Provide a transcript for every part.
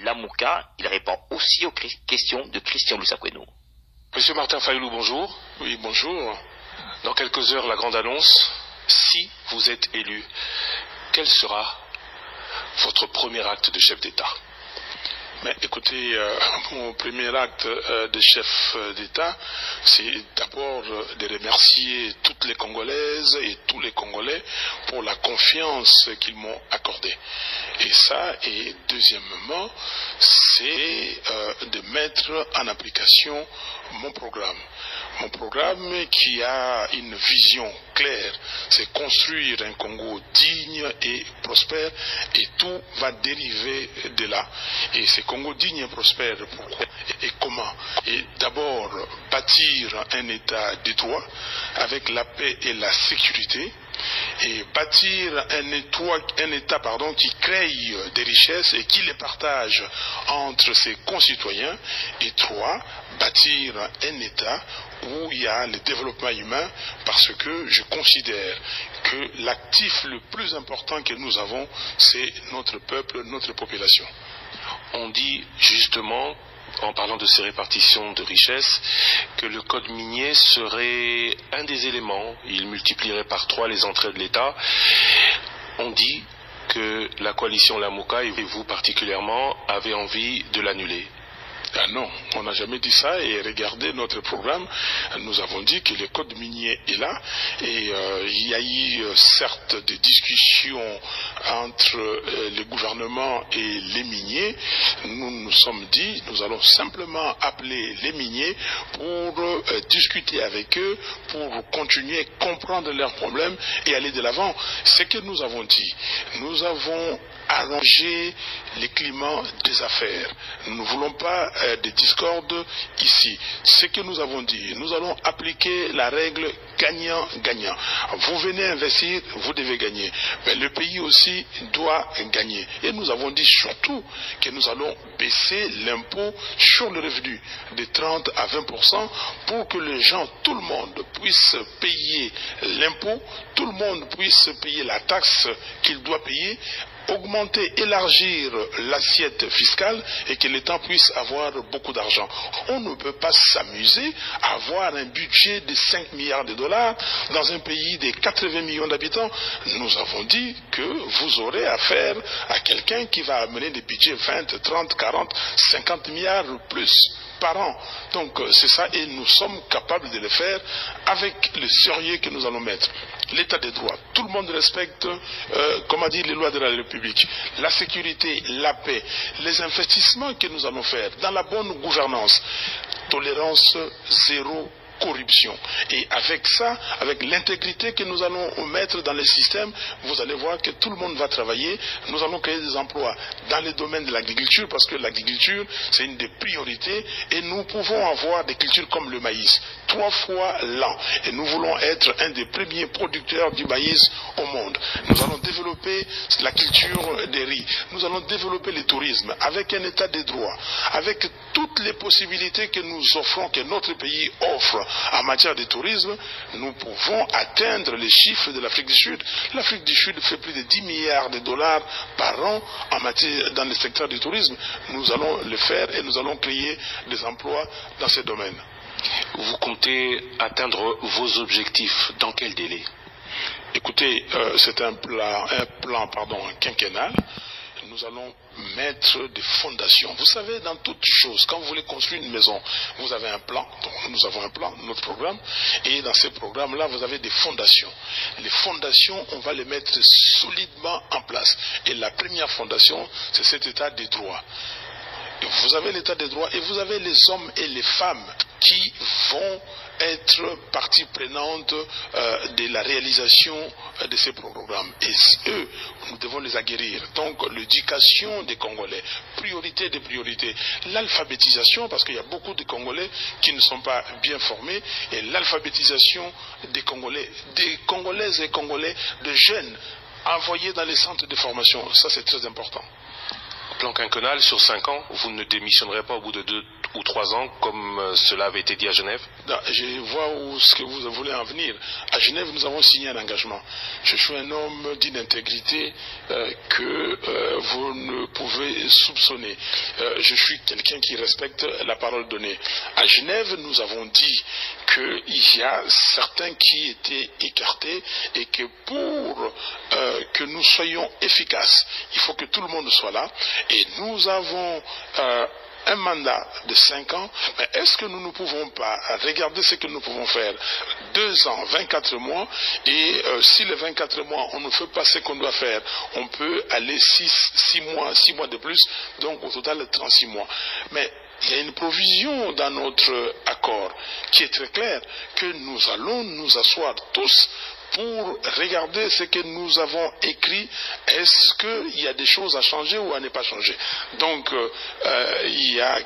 Lamouka. Il répond aussi aux questions de Christian Loussakweno. Monsieur Martin Fayoulou, bonjour. Oui, bonjour. Dans quelques heures, la grande annonce. Si vous êtes élu, quel sera votre premier acte de chef d'État? Mais écoutez, mon premier acte de chef d'État, c'est d'abord de remercier toutes les Congolaises et tous les Congolais pour la confiance qu'ils m'ont accordée. Et ça, et deuxièmement, c'est de mettre en application mon programme. Mon programme qui a une vision claire, c'est construire un Congo digne et prospère, et tout va dériver de là. Et ce Congo digne et prospère, pourquoi et comment? Et d'abord, bâtir un État de droit avec la paix et la sécurité, et bâtir un État qui crée des richesses et qui les partage entre ses concitoyens. Et trois, bâtir un État où il y a le développement humain, parce que je considère que l'actif le plus important que nous avons, c'est notre peuple, notre population. On dit justement, en parlant de ces répartitions de richesses, que le code minier serait un des éléments. Il multiplierait par 3 les entrées de l'État. On dit que la coalition Lamouka, et vous particulièrement, avez envie de l'annuler. Ah non, on n'a jamais dit ça, et regardez notre programme, nous avons dit que le code minier est là, et il y a eu certes des discussions entre le gouvernement et les miniers. Nous nous sommes dit, nous allons simplement appeler les miniers pour discuter avec eux, pour continuer à comprendre leurs problèmes et aller de l'avant. Ce que nous avons dit, nous avons arrangé les climats des affaires. Nous ne voulons pas de discorde ici. Ce que nous avons dit, nous allons appliquer la règle gagnant-gagnant. Vous venez investir, vous devez gagner. Mais le pays aussi doit gagner. Et nous avons dit surtout que nous allons baisser l'impôt sur le revenu de 30 à 20% pour que les gens, tout le monde puisse payer l'impôt, tout le monde puisse payer la taxe qu'il doit payer, augmenter, élargir l'assiette fiscale et que l'État puisse avoir beaucoup d'argent. On ne peut pas s'amuser à avoir un budget de 5 milliards de dollars dans un pays de 80 millions d'habitants. Nous avons dit que vous aurez affaire à quelqu'un qui va amener des budgets 20, 30, 40, 50 milliards plus par an. Donc c'est ça, et nous sommes capables de le faire avec le sérieux que nous allons mettre. L'état des droits, tout le monde respecte, comme a dit les lois de la République, la sécurité, la paix, les investissements que nous allons faire dans la bonne gouvernance, tolérance zéro, corruption. Et avec ça, avec l'intégrité que nous allons mettre dans le système, vous allez voir que tout le monde va travailler. Nous allons créer des emplois dans le domaine de l'agriculture, parce que l'agriculture, c'est une des priorités, et nous pouvons avoir des cultures comme le maïs, 3 fois l'an. Et nous voulons être un des premiers producteurs du maïs au monde. Nous allons développer la culture des riz. Nous allons développer le tourisme avec un état de droit, avec toutes les possibilités que nous offrons, que notre pays offre en matière de tourisme. Nous pouvons atteindre les chiffres de l'Afrique du Sud. L'Afrique du Sud fait plus de 10 milliards de dollars par an en matière, dans le secteur du tourisme. Nous allons le faire et nous allons créer des emplois dans ce domaine. Vous comptez atteindre vos objectifs dans quel délai? Écoutez, c'est un plan quinquennal. Nous allons mettre des fondations. Vous savez, dans toute chose, quand vous voulez construire une maison, vous avez un plan. Donc nous avons un plan, notre programme. Et dans ce programme-là, vous avez des fondations. Les fondations, on va les mettre solidement en place. Et la première fondation, c'est cet état des droits. Vous avez l'état des droits et vous avez les hommes et les femmes qui vont être partie prenante de la réalisation de ces programmes. Et eux, nous devons les aguerrir. Donc l'éducation des Congolais, priorité des priorités. L'alphabétisation, parce qu'il y a beaucoup de Congolais qui ne sont pas bien formés, et l'alphabétisation des Congolais, des Congolaises et Congolais, de jeunes envoyés dans les centres de formation. Ça, c'est très important. Plan quinquennal sur 5 ans, vous ne démissionnerez pas au bout de ou 3 ans, comme cela avait été dit à Genève? Non, je vois où ce que vous voulez en venir. À Genève, nous avons signé un engagement. Je suis un homme d'une intégrité que vous ne pouvez soupçonner. Je suis quelqu'un qui respecte la parole donnée. À Genève, nous avons dit qu'il y a certains qui étaient écartés et que pour que nous soyons efficaces, il faut que tout le monde soit là. Et nous avons un mandat de 5 ans, mais est-ce que nous ne pouvons pas regarder ce que nous pouvons faire 2 ans, 24 mois, et si les 24 mois on ne fait pas ce qu'on doit faire, on peut aller 6 mois de plus, donc au total 36 mois. Mais il y a une provision dans notre accord qui est très claire, que nous allons nous asseoir tous pour regarder ce que nous avons écrit. Est-ce qu'il y a des choses à changer ou à ne pas changer? Donc, il y a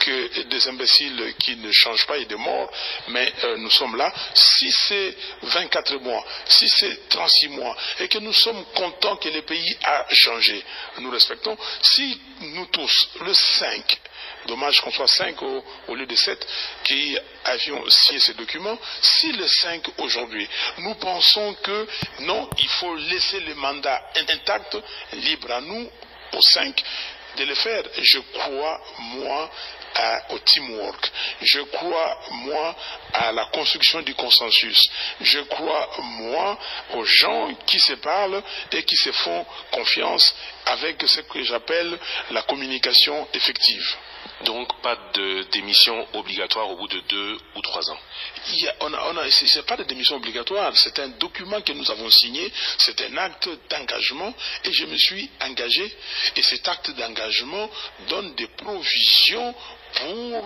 que des imbéciles qui ne changent pas et des morts, mais nous sommes là. Si c'est 24 mois, si c'est 36 mois, et que nous sommes contents que le pays a changé, nous respectons. Si nous tous, le 5, dommage qu'on soit 5 au lieu de 7 qui avions signé ces documents, si le 5 aujourd'hui, nous pensons que non, il faut laisser le mandat intact, libre à nous, au 5, de le faire. Je crois, moi, au teamwork. Je crois, moi, à la construction du consensus. Je crois, moi, aux gens qui se parlent et qui se font confiance avec ce que j'appelle la communication effective. Donc pas de démission obligatoire au bout de 2 ou 3 ans. Ce n'est pas de démission obligatoire, c'est un document que nous avons signé, c'est un acte d'engagement et je me suis engagé. Et cet acte d'engagement donne des provisions pour,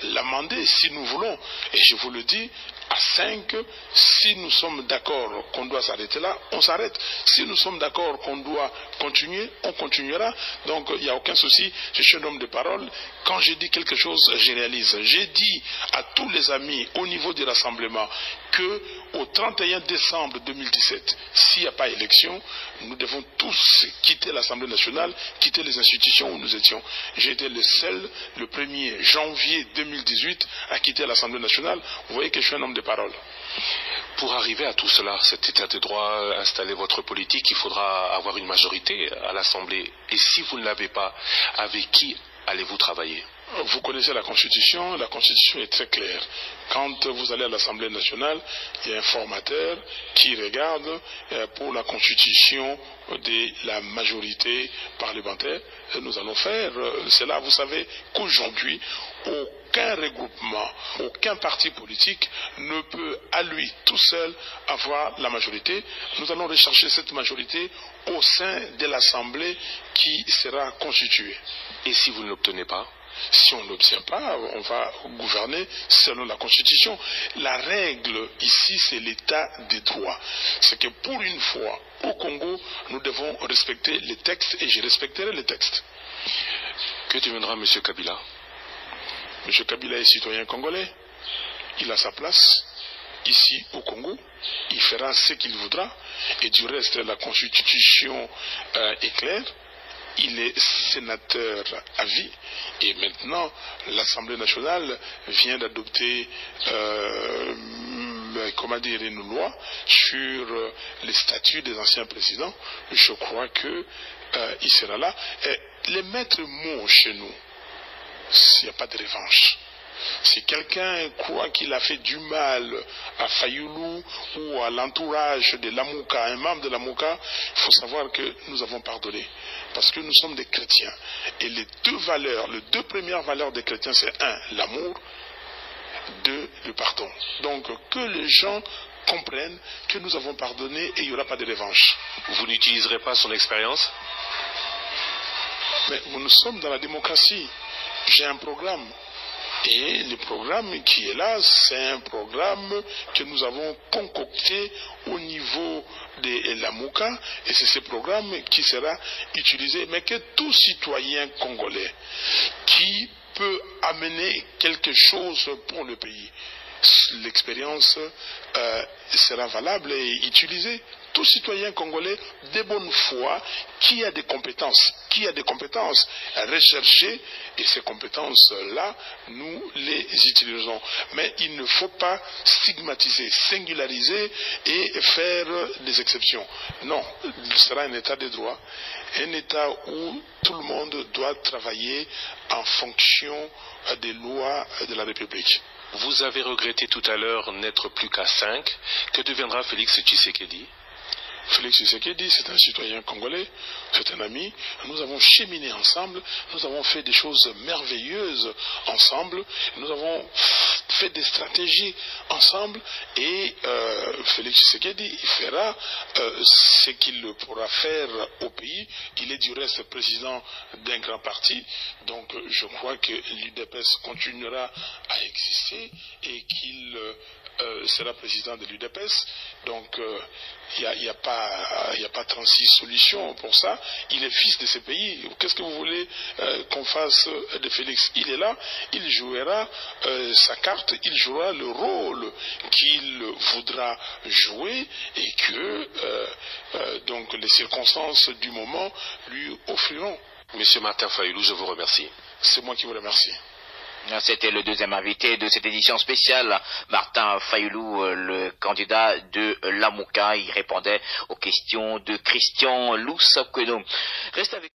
l'amender si nous voulons. Et je vous le dis, à 5, si nous sommes d'accord qu'on doit s'arrêter là, on s'arrête. Si nous sommes d'accord qu'on doit continuer, on continuera. Donc il n'y a aucun souci, je suis un homme de parole. Quand je dis quelque chose, je réalise. J'ai dit à tous les amis au niveau du rassemblement que au 31 décembre 2017, s'il n'y a pas élection, nous devons tous quitter l'Assemblée nationale, quitter les institutions où nous étions. J'ai été le seul, le 1er janvier 2018, à quitter l'Assemblée nationale. Vous voyez que je suis un homme de parole. Pour arriver à tout cela, cet état de droit, installer votre politique, il faudra avoir une majorité à l'Assemblée. Et si vous ne l'avez pas, avec qui allez-vous travailler? Vous connaissez la Constitution est très claire. Quand vous allez à l'Assemblée nationale, il y a un formateur qui regarde pour la Constitution de la majorité parlementaire. Nous allons faire cela. Vous savez qu'aujourd'hui, aucun regroupement, aucun parti politique ne peut à lui tout seul avoir la majorité. Nous allons rechercher cette majorité au sein de l'Assemblée qui sera constituée. Et si vous ne l'obtenez pas? Si on ne l'obtient pas, on va gouverner selon la Constitution. La règle ici, c'est l'état des droits. C'est que pour une fois, au Congo, nous devons respecter les textes et je respecterai les textes. Que deviendra M. Kabila? M. Kabila est citoyen congolais. Il a sa place ici au Congo. Il fera ce qu'il voudra. Et du reste, la Constitution est claire. Il est sénateur à vie et maintenant l'Assemblée nationale vient d'adopter une loi sur les statuts des anciens présidents. Je crois qu'il sera là. Et les maîtres mots chez nous, il n'y a pas de revanche. Si quelqu'un croit qu'il a fait du mal à Fayoulou ou à l'entourage de l'Amouka, un membre de l'Amouka, il faut savoir que nous avons pardonné. Parce que nous sommes des chrétiens. Et les deux premières valeurs des chrétiens, c'est 1, l'amour, 2, le pardon. Donc que les gens comprennent que nous avons pardonné et il n'y aura pas de revanche. Vous n'utiliserez pas son expérience? Mais nous sommes dans la démocratie. J'ai un programme. Et le programme qui est là, c'est un programme que nous avons concocté au niveau de la Mouka, et c'est ce programme qui sera utilisé, mais que tout citoyen congolais qui peut amener quelque chose pour le pays, l'expérience sera valable et utilisée tout citoyen congolais de bonne foi qui a des compétences, à rechercher, et ces compétences-là, nous les utilisons. Mais il ne faut pas stigmatiser, singulariser et faire des exceptions. Non, ce sera un état de droit, un état où tout le monde doit travailler en fonction des lois de la République. Vous avez regretté tout à l'heure n'être plus qu'à 5. Que deviendra Félix Tshisekedi? Félix Tshisekedi, c'est un citoyen congolais, c'est un ami. Nous avons cheminé ensemble, nous avons fait des choses merveilleuses ensemble, nous avons fait des stratégies ensemble, et Félix Tshisekedi, il fera ce qu'il pourra faire au pays. Il est du reste président d'un grand parti, donc je crois que l'UDPS continuera à exister et qu'il sera président de l'UDPS. Donc il n'y a pas 36 solutions pour ça. Il est fils de ce pays. Qu'est-ce que vous voulez qu'on fasse de Félix? Il est là, il jouera sa carte, il jouera le rôle qu'il voudra jouer, et que donc les circonstances du moment lui offriront. Monsieur Martin Fayulu, je vous remercie. C'est moi qui vous remercie. C'était le deuxième invité de cette édition spéciale, Martin Fayulu, le candidat de Lamuka. Il répondait aux questions de Christian Loussakweno. Reste avec